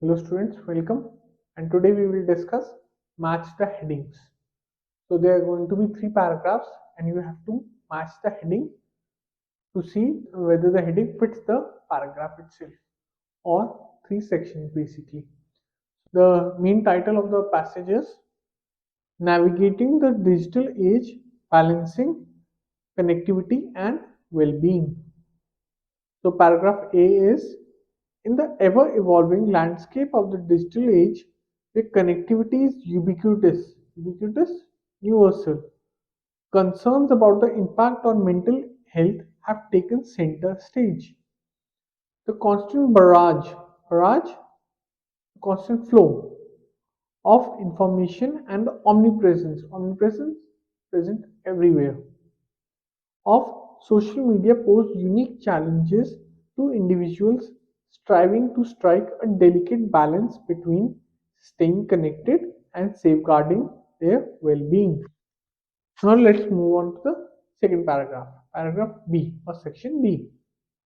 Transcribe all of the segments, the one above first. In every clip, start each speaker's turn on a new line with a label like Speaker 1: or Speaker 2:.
Speaker 1: Hello students, welcome. And today we will discuss match the headings. So there are going to be three paragraphs and you have to match the heading to see whether the heading fits the paragraph itself or three sections basically. The main title of the passage is Navigating the Digital Age, Balancing Connectivity and Well-being. So paragraph A is in the ever evolving landscape of the digital age, where connectivity is universal, concerns about the impact on mental health have taken center stage. The constant constant flow of information and the omnipresence present everywhere, of social media pose unique challenges to individuals striving to strike a delicate balance between staying connected and safeguarding their well being. Now, let's move on to the second paragraph, paragraph B or section B.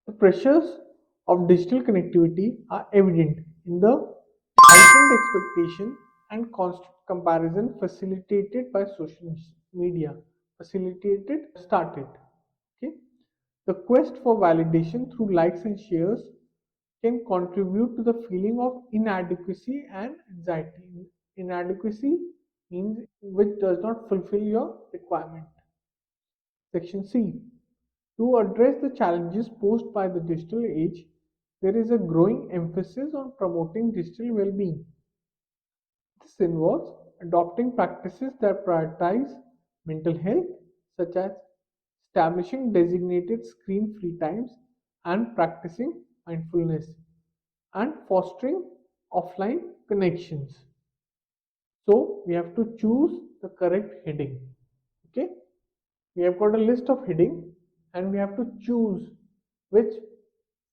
Speaker 1: The pressures of digital connectivity are evident in the heightened expectation and constant comparison facilitated by social media. Started. Okay. The quest for validation through likes and shares can contribute to the feeling of inadequacy and anxiety. Inadequacy means which does not fulfill your requirement. Section C. To address the challenges posed by the digital age, there is a growing emphasis on promoting digital well being. This involves adopting practices that prioritize mental health, such as establishing designated screen free times and practicing mindfulness, and fostering offline connections. So, we have to choose the correct heading. Okay, we have got a list of heading and we have to choose which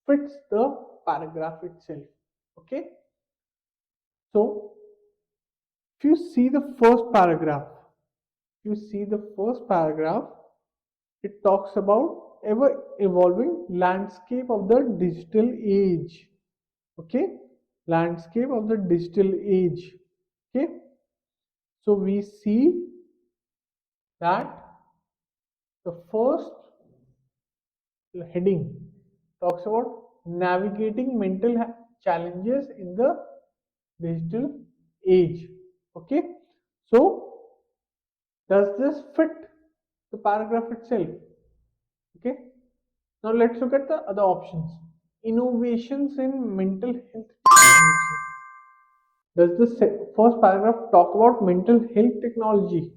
Speaker 1: fits the paragraph itself. Okay, so if you see the first paragraph, it talks about ever evolving landscape of the digital age. Okay, landscape of the digital age. Okay, so we see that the first heading talks about navigating mental challenges in the digital age. Okay, so does this fit the paragraph itself? Okay, now let's look at the other options. Innovations in mental health technology. Does the first paragraph talk about mental health technology?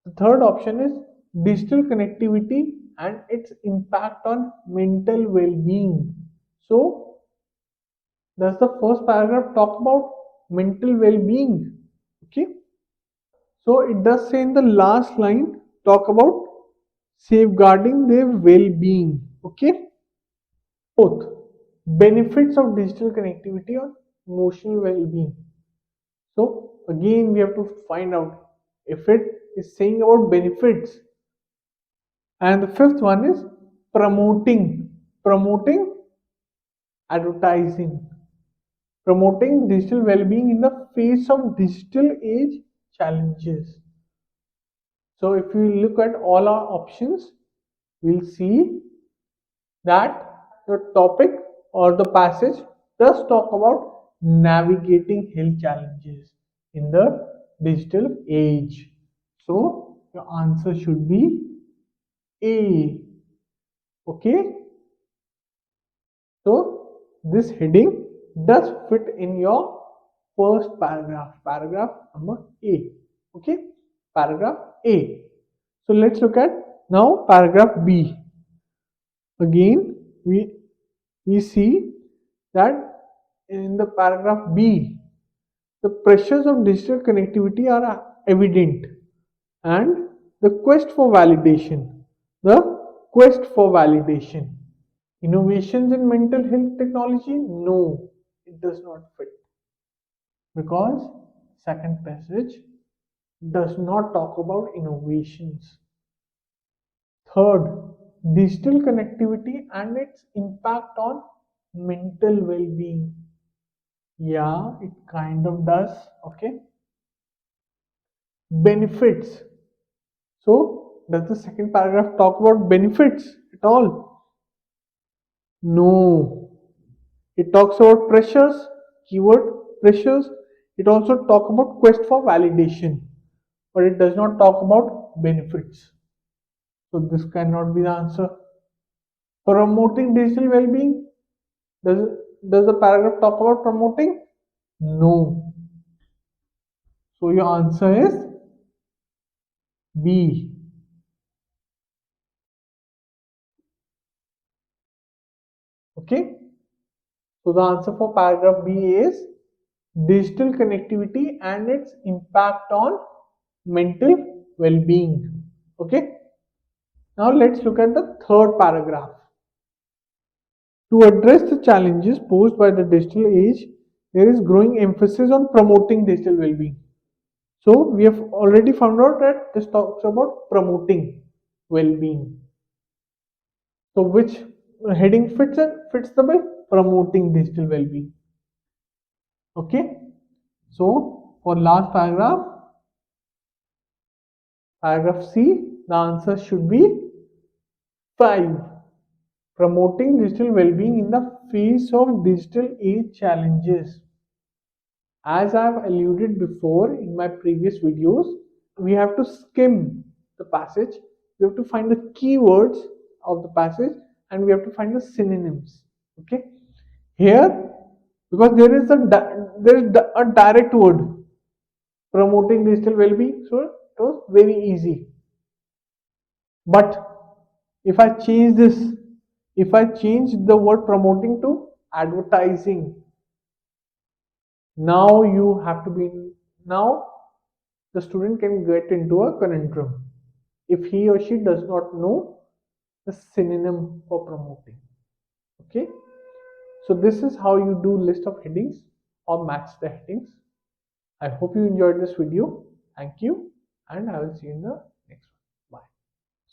Speaker 1: The third option is digital connectivity and its impact on mental well-being. So, does the first paragraph talk about mental well-being? Okay, so it does say in the last line talk about safeguarding their well-being. Okay, both benefits of digital connectivity on emotional well-being. So again, we have to find out if it is saying about benefits. And the fifth one is promoting advertising, promoting digital well-being in the face of digital age challenges. So if we look at all our options, we'll see that the topic or the passage does talk about navigating health challenges in the digital age. So your answer should be A. Okay, so this heading does fit in your first paragraph, paragraph number A. Okay, paragraph A. So let's look at now paragraph B. Again, we see that in the paragraph B, the pressures of digital connectivity are evident and the quest for validation. The quest for validation. Innovations in mental health technology? No, it does not fit because second passage does not talk about innovations. Third, digital connectivity and its impact on mental well-being. Yeah, it kind of does. Okay. Benefits. So, does the second paragraph talk about benefits at all? No. It talks about pressures, keyword pressures. It also talk about quest for validation, but it does not talk about benefits. So this cannot be the answer. Promoting digital well-being. Does does the paragraph talk about promoting? No. So your answer is B. Okay. So the answer for paragraph B is digital connectivity and its impact on mental well-being. Okay. Now let's look at the third paragraph. To address the challenges posed by the digital age, there is growing emphasis on promoting digital well-being. So we have already found out that this talks about promoting well-being. So which heading fits the bill? Promoting digital well-being. Okay. So for last paragraph, paragraph C, the answer should be 5. Promoting digital well-being in the face of digital age challenges. As I've alluded before in my previous videos, we have to skim the passage. We have to find the keywords of the passage and we have to find the synonyms. Okay. Here, because there is a direct word promoting digital well-being, so it was very easy. But if I change this, if I change the word promoting to advertising, now you have to be now the student can get into a conundrum if he or she does not know the synonym for promoting. Okay, so this is how you do list of headings or match the headings. I hope you enjoyed this video. Thank you, and I will see you in the next one. Bye.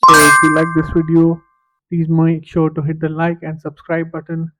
Speaker 1: So if you like this video, please make sure to hit the like and subscribe button